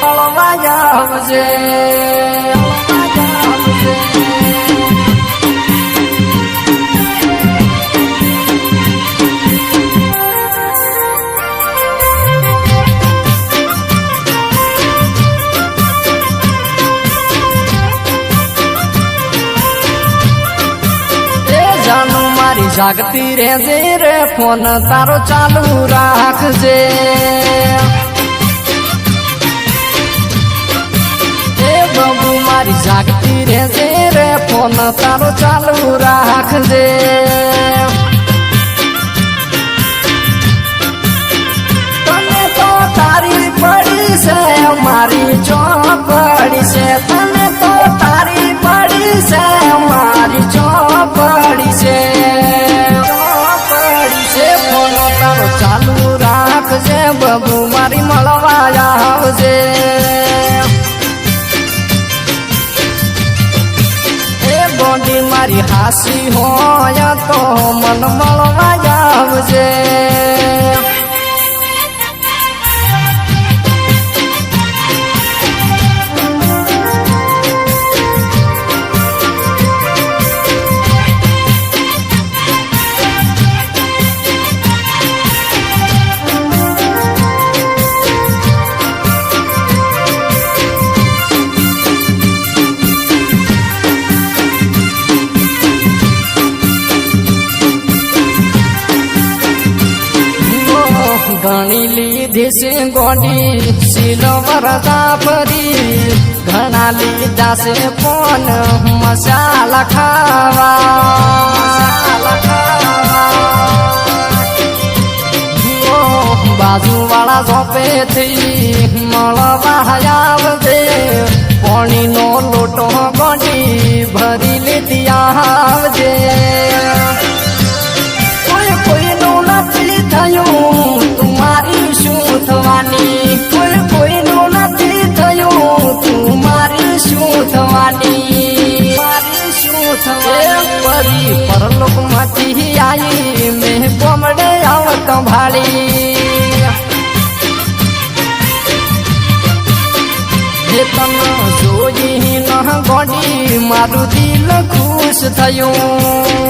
મળવા આવજે જાગતી રહેજે રે ફોન તારો ચાલુ રાખજે એ બબુ મારી જાગતી રહેજે રે ફોન તારો ચાલુ રાખજે તને તો તારી પડી છે મારી ચોપડી છે તને તો તારી પડી છે મારી ચોપડી છે ચાલુ રાખજે બબુ મારી મળવા આવજે એ બોડી મારી હાસી હોય તો મન મળવા આવજે ઘણી લીધી છે ગોડી સિલ્વર જાફરી ઘણા લીધા છે પોન મસાલા ખાવા બાજુ વાળા ઝોપેથી મળવા આવજે પાણીનો લોટો ગોડી ભરી લીધી આવજે કોઈ કોઈનું નથી થયું તું શું થવાની કોઈનું નથી થયું તું મારી શું થવાની મારી શું થવાની પરી પરલોક માંથી આવી મેં કોમડે આવત ભાળી તને જોઈ ન ગોડી મારું દિલ ખુશ થયું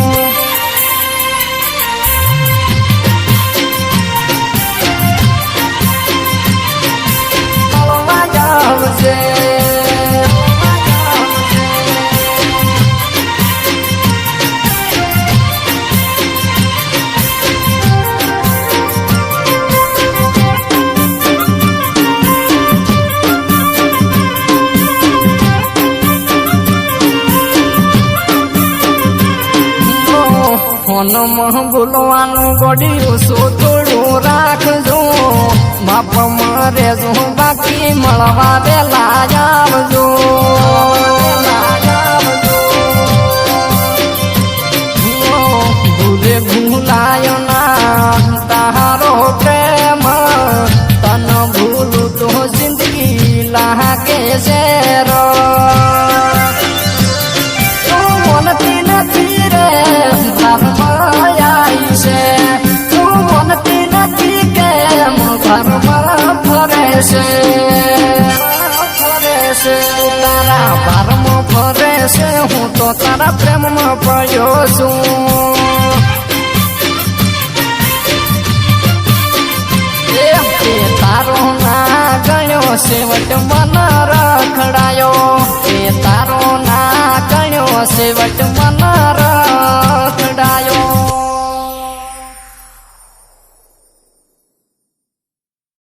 ફોનમાં બોલવાનું ગોડિયું થોડું રાખજો બાપ મરે જો બાકી મળવા વેલા આવજો ભૂલે ભૂલાયો ના તારો પ્રેમ તન ભૂલું તો જિંદગી લાગે છે મનતી નથી રે તારા બારમાં ફરે છે હું તો તારા પ્રેમમાં પડ્યો છું એ તારો ના ગણ્યો સેવટ મન રખડાયો એ તારો ના ગણ્યો સેવટ